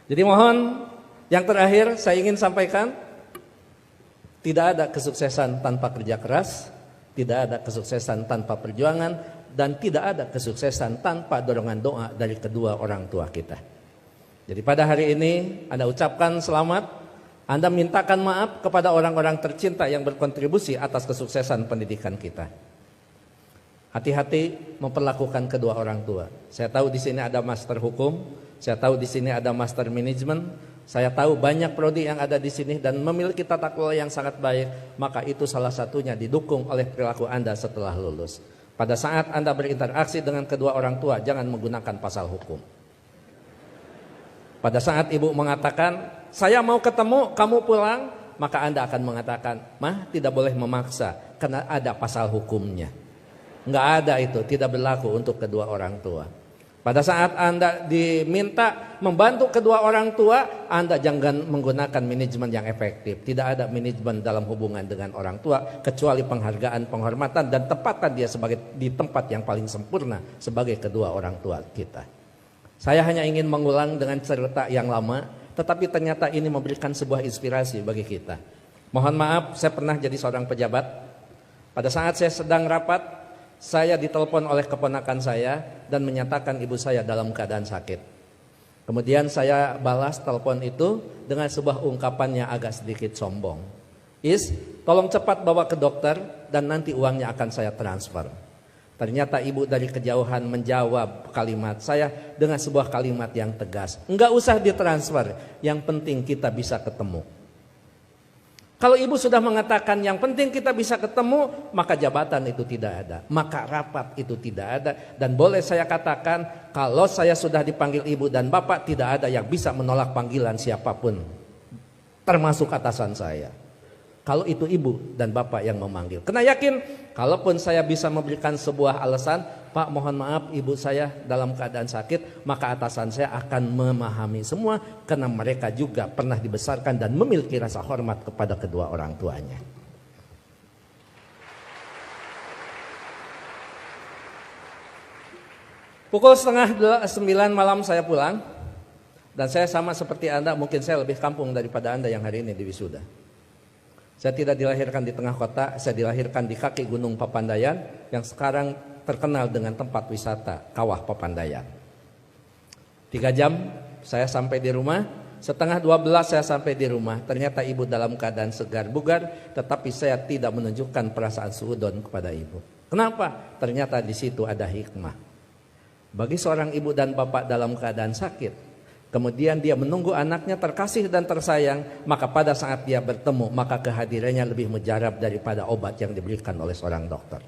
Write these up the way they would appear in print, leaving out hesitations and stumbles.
Jadi mohon yang terakhir saya ingin sampaikan, tidak ada kesuksesan tanpa kerja keras, tidak ada kesuksesan tanpa perjuangan, dan tidak ada kesuksesan tanpa dorongan doa dari kedua orang tua kita. Jadi pada hari ini Anda ucapkan selamat, Anda mintakan maaf kepada orang-orang tercinta yang berkontribusi atas kesuksesan pendidikan kita. Hati-hati memperlakukan kedua orang tua. Saya tahu di sini ada master hukum, saya tahu di sini ada master manajemen, saya tahu banyak prodi yang ada di sini dan memiliki tata kelola yang sangat baik, maka itu salah satunya didukung oleh perilaku Anda setelah lulus. Pada saat Anda berinteraksi dengan kedua orang tua, jangan menggunakan pasal hukum. Pada saat ibu mengatakan, saya mau ketemu, kamu pulang, maka Anda akan mengatakan, "Mah, tidak boleh memaksa, karena ada pasal hukumnya." Enggak ada itu, tidak berlaku untuk kedua orang tua. Pada saat Anda diminta membantu kedua orang tua, Anda jangan menggunakan manajemen yang efektif. Tidak ada manajemen dalam hubungan dengan orang tua, kecuali penghargaan, penghormatan, dan tempatkan dia di tempat yang paling sempurna sebagai kedua orang tua kita. Saya hanya ingin mengulang dengan cerita yang lama, tetapi ternyata ini memberikan sebuah inspirasi bagi kita. Mohon maaf, saya pernah jadi seorang pejabat. Pada saat saya sedang rapat, saya ditelepon oleh keponakan saya dan menyatakan ibu saya dalam keadaan sakit. Kemudian saya balas telepon itu dengan sebuah ungkapan yang agak sedikit sombong. Tolong cepat bawa ke dokter dan nanti uangnya akan saya transfer. Ternyata ibu dari kejauhan menjawab kalimat saya dengan sebuah kalimat yang tegas. Enggak usah ditransfer, yang penting kita bisa ketemu. Kalau ibu sudah mengatakan yang penting kita bisa ketemu, maka jabatan itu tidak ada, maka rapat itu tidak ada. Dan boleh saya katakan, kalau saya sudah dipanggil ibu dan bapak, tidak ada yang bisa menolak panggilan siapapun, termasuk atasan saya. Kalau itu ibu dan bapak yang memanggil, kena yakin, kalaupun saya bisa memberikan sebuah alasan, Pak mohon maaf ibu saya dalam keadaan sakit, maka atasan saya akan memahami semua, karena mereka juga pernah dibesarkan dan memiliki rasa hormat kepada kedua orang tuanya. Pukul 8:30 malam saya pulang, dan saya sama seperti Anda, mungkin saya lebih kampung daripada Anda yang hari ini di wisuda. Saya tidak dilahirkan di tengah kota, saya dilahirkan di kaki Gunung Papandayan yang sekarang terkenal dengan tempat wisata Kawah Papandayan. 3 jam saya sampai di rumah, 11:30 saya sampai di rumah. Ternyata ibu dalam keadaan segar bugar, tetapi saya tidak menunjukkan perasaan suudon kepada ibu. Kenapa? Ternyata di situ ada hikmah. Bagi seorang ibu dan bapak dalam keadaan sakit, kemudian dia menunggu anaknya terkasih dan tersayang, maka pada saat dia bertemu, maka kehadirannya lebih mujarab daripada obat yang diberikan oleh seorang dokter.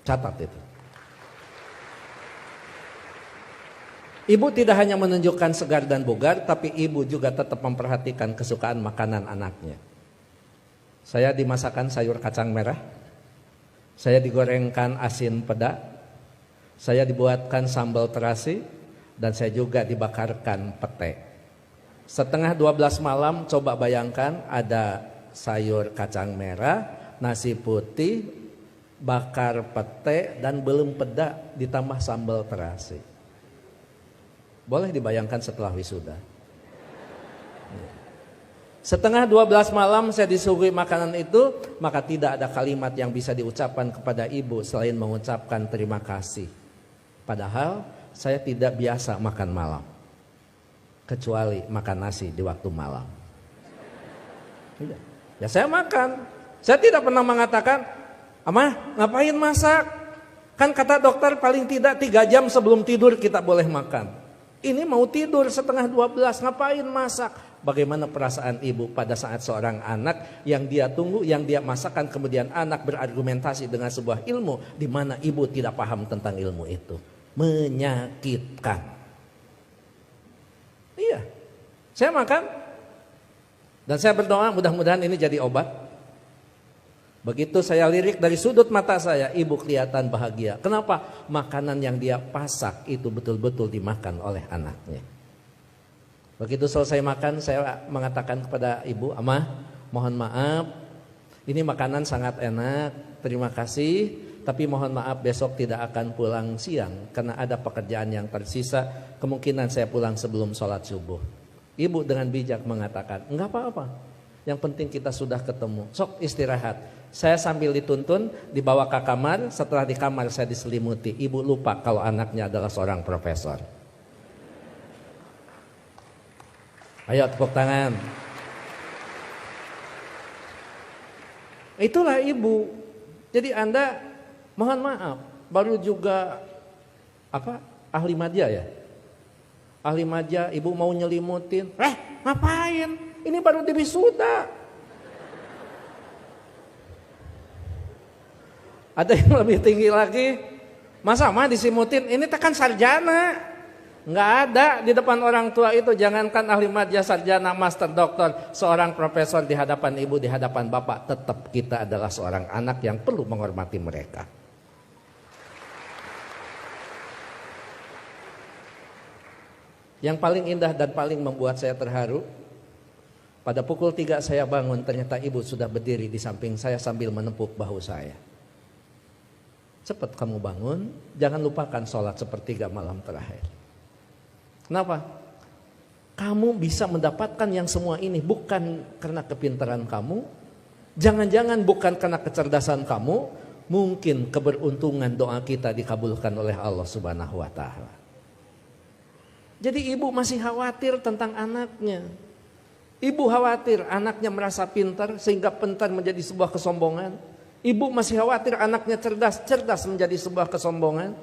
Catat itu. Ibu tidak hanya menunjukkan segar dan bugar, tapi ibu juga tetap memperhatikan kesukaan makanan anaknya. Saya dimasakkan sayur kacang merah, saya digorengkan asin peda, saya dibuatkan sambal terasi, dan saya juga dibakarkan pete. 11:30 malam, coba bayangkan ada sayur kacang merah, nasi putih, bakar pete, dan belum peda ditambah sambal terasi. Boleh dibayangkan setelah wisuda. 11:30 malam saya disuguhi makanan itu, maka tidak ada kalimat yang bisa diucapkan kepada ibu selain mengucapkan terima kasih. Padahal saya tidak biasa makan malam, kecuali makan nasi di waktu malam. Ya saya makan. Saya tidak pernah mengatakan, "Amah, ngapain masak? Kan kata dokter paling tidak 3 jam sebelum tidur kita boleh makan." Ini mau tidur 11:30, ngapain masak? Bagaimana perasaan ibu pada saat seorang anak yang dia tunggu, yang dia masakan, kemudian anak berargumentasi dengan sebuah ilmu di mana ibu tidak paham tentang ilmu itu? Menyakitkan. Iya, saya makan dan saya berdoa mudah-mudahan ini jadi obat. Begitu saya lirik dari sudut mata saya, ibu kelihatan bahagia. Kenapa? Makanan yang dia pasak itu betul-betul dimakan oleh anaknya. Begitu selesai makan, saya mengatakan kepada ibu, "Amah, mohon maaf, ini makanan sangat enak, terima kasih. Tapi mohon maaf besok tidak akan pulang siang karena ada pekerjaan yang tersisa. Kemungkinan saya pulang sebelum sholat subuh." Ibu dengan bijak mengatakan, enggak apa-apa. Yang penting kita sudah ketemu. Sok istirahat. Saya sambil dituntun, dibawa ke kamar. Setelah di kamar saya diselimuti. Ibu lupa kalau anaknya adalah seorang profesor. Ayo tepuk tangan. Itulah ibu. Jadi Anda mohon maaf, baru juga ahli madya ya? Ahli madya, ibu mau nyelimutin. Ngapain? Ini baru di wisuda. Ada yang lebih tinggi lagi. Masa mah disimutin? Ini tekan sarjana. Nggak ada di depan orang tua itu. Jangankan ahli madya, sarjana, master, doktor, seorang profesor di hadapan ibu, di hadapan bapak, tetap kita adalah seorang anak yang perlu menghormati mereka. Yang paling indah dan paling membuat saya terharu, pada pukul 3 saya bangun, ternyata ibu sudah berdiri di samping saya sambil menepuk bahu saya. Cepat kamu bangun, jangan lupakan sholat sepertiga malam terakhir. Kenapa? Kamu bisa mendapatkan yang semua ini bukan karena kepintaran kamu, jangan-jangan bukan karena kecerdasan kamu, mungkin keberuntungan doa kita dikabulkan oleh Allah Subhanahu wa Ta'ala. Jadi ibu masih khawatir tentang anaknya. Ibu khawatir anaknya merasa pintar sehingga pintar menjadi sebuah kesombongan. Ibu masih khawatir anaknya cerdas, cerdas menjadi sebuah kesombongan.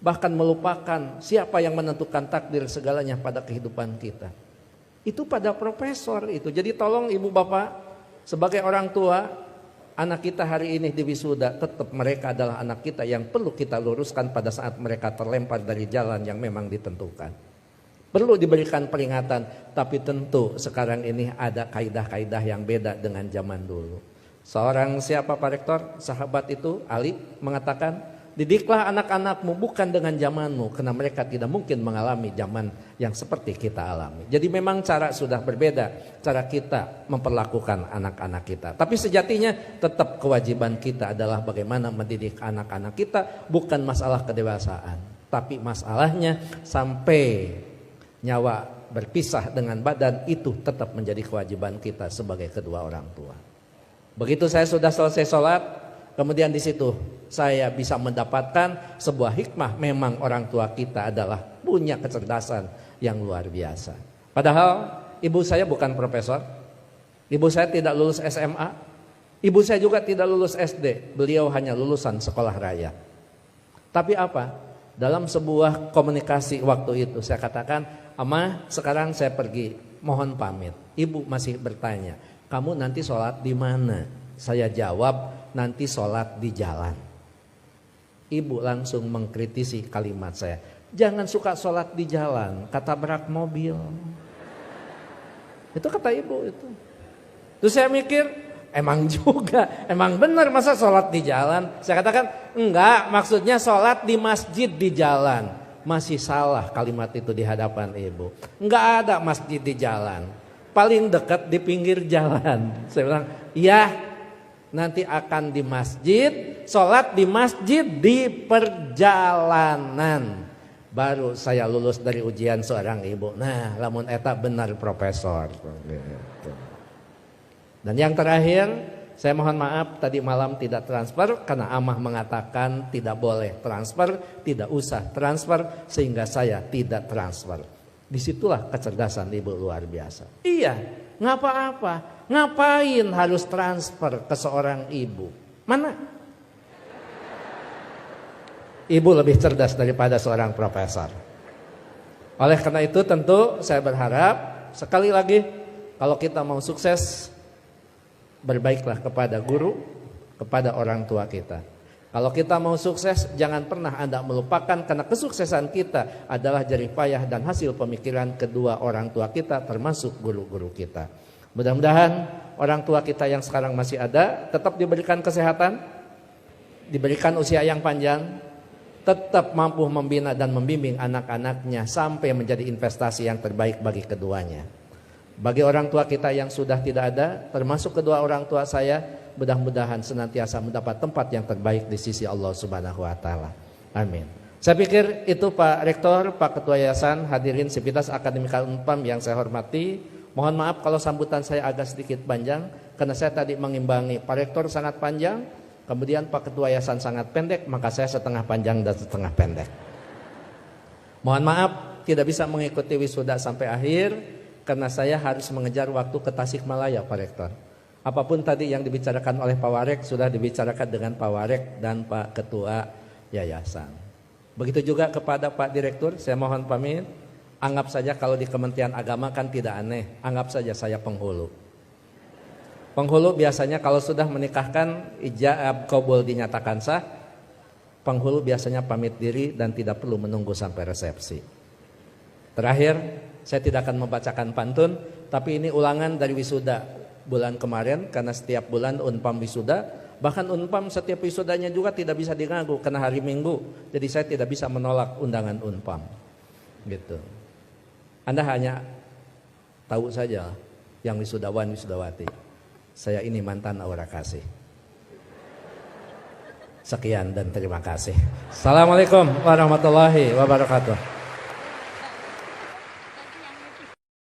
Bahkan melupakan siapa yang menentukan takdir segalanya pada kehidupan kita. Itu pada profesor itu. Jadi tolong ibu bapak, sebagai orang tua, anak kita hari ini di wisuda, tetap mereka adalah anak kita yang perlu kita luruskan pada saat mereka terlempar dari jalan yang memang ditentukan. Perlu diberikan peringatan, tapi tentu sekarang ini ada kaidah-kaidah yang beda dengan zaman dulu. Seorang siapa Pak Rektor? Sahabat itu, Ali, mengatakan, didiklah anak-anakmu bukan dengan zamanmu, karena mereka tidak mungkin mengalami zaman yang seperti kita alami. Jadi memang cara sudah berbeda, cara kita memperlakukan anak-anak kita. Tapi sejatinya tetap kewajiban kita adalah bagaimana mendidik anak-anak kita, bukan masalah kedewasaan. Tapi masalahnya sampai nyawa berpisah dengan badan, itu tetap menjadi kewajiban kita sebagai kedua orang tua. Begitu saya sudah selesai sholat, kemudian di situ saya bisa mendapatkan sebuah hikmah. Memang orang tua kita adalah punya kecerdasan yang luar biasa. Padahal ibu saya bukan profesor, ibu saya tidak lulus SMA, ibu saya juga tidak lulus SD. Beliau hanya lulusan sekolah raya. Tapi apa? Dalam sebuah komunikasi waktu itu saya katakan, "Ama, sekarang saya pergi, mohon pamit." Ibu masih bertanya, "Kamu nanti sholat di mana?" Saya jawab, "Nanti sholat di jalan." Ibu langsung mengkritisi kalimat saya. "Jangan suka sholat di jalan, ketabrak mobil." Itu kata ibu itu. Terus saya mikir, emang juga, emang benar masa sholat di jalan? Saya katakan, enggak, maksudnya sholat di masjid di jalan. Masih salah kalimat itu di hadapan ibu. Enggak ada masjid di jalan, paling dekat di pinggir jalan. Saya bilang, iya, nanti akan di masjid, sholat di masjid di perjalanan. Baru saya lulus dari ujian seorang ibu. Nah, lamun eta benar profesor. Dan yang terakhir, saya mohon maaf tadi malam tidak transfer karena amah mengatakan tidak boleh transfer, tidak usah transfer, sehingga saya tidak transfer. Disitulah kecerdasan ibu luar biasa. Iya, nggak apa-apa. Ngapain harus transfer ke seorang ibu? Mana? Ibu lebih cerdas daripada seorang profesor. Oleh karena itu tentu saya berharap sekali lagi, kalau kita mau sukses, berbaiklah kepada guru, kepada orang tua kita. Kalau kita mau sukses, jangan pernah Anda melupakan karena kesuksesan kita adalah jerih payah dan hasil pemikiran kedua orang tua kita, termasuk guru-guru kita. Mudah-mudahan orang tua kita yang sekarang masih ada tetap diberikan kesehatan, diberikan usia yang panjang, tetap mampu membina dan membimbing anak-anaknya sampai menjadi investasi yang terbaik bagi keduanya. Bagi orang tua kita yang sudah tidak ada, termasuk kedua orang tua saya, mudah-mudahan senantiasa mendapat tempat yang terbaik di sisi Allah Subhanahu wa Ta'ala. Amin. Saya pikir itu Pak Rektor, Pak Ketua Yayasan, hadirin Sivitas Akademika Unpam yang saya hormati. Mohon maaf kalau sambutan saya agak sedikit panjang, karena saya tadi mengimbangi Pak Rektor sangat panjang, kemudian Pak Ketua Yayasan sangat pendek, maka saya setengah panjang dan setengah pendek. Mohon maaf tidak bisa mengikuti wisuda sampai akhir, karena saya harus mengejar waktu ke Tasikmalaya Pak Rektor. Apapun tadi yang dibicarakan oleh Pak Warek sudah dibicarakan dengan Pak Warek dan Pak Ketua Yayasan. Begitu juga kepada Pak Direktur, saya mohon pamit. Anggap saja kalau di Kementerian Agama kan tidak aneh, anggap saja saya penghulu. Penghulu biasanya kalau sudah menikahkan ijab qabul dinyatakan sah, penghulu biasanya pamit diri dan tidak perlu menunggu sampai resepsi. Terakhir, saya tidak akan membacakan pantun, tapi ini ulangan dari wisuda bulan kemarin, karena setiap bulan Unpam wisuda. Bahkan Unpam setiap wisudanya juga tidak bisa diganggu karena hari Minggu. Jadi saya tidak bisa menolak undangan Unpam. Gitu. Anda hanya tahu saja yang wisudawan wisudawati. Saya ini mantan aura kasih. Sekian dan terima kasih. Assalamualaikum warahmatullahi wabarakatuh.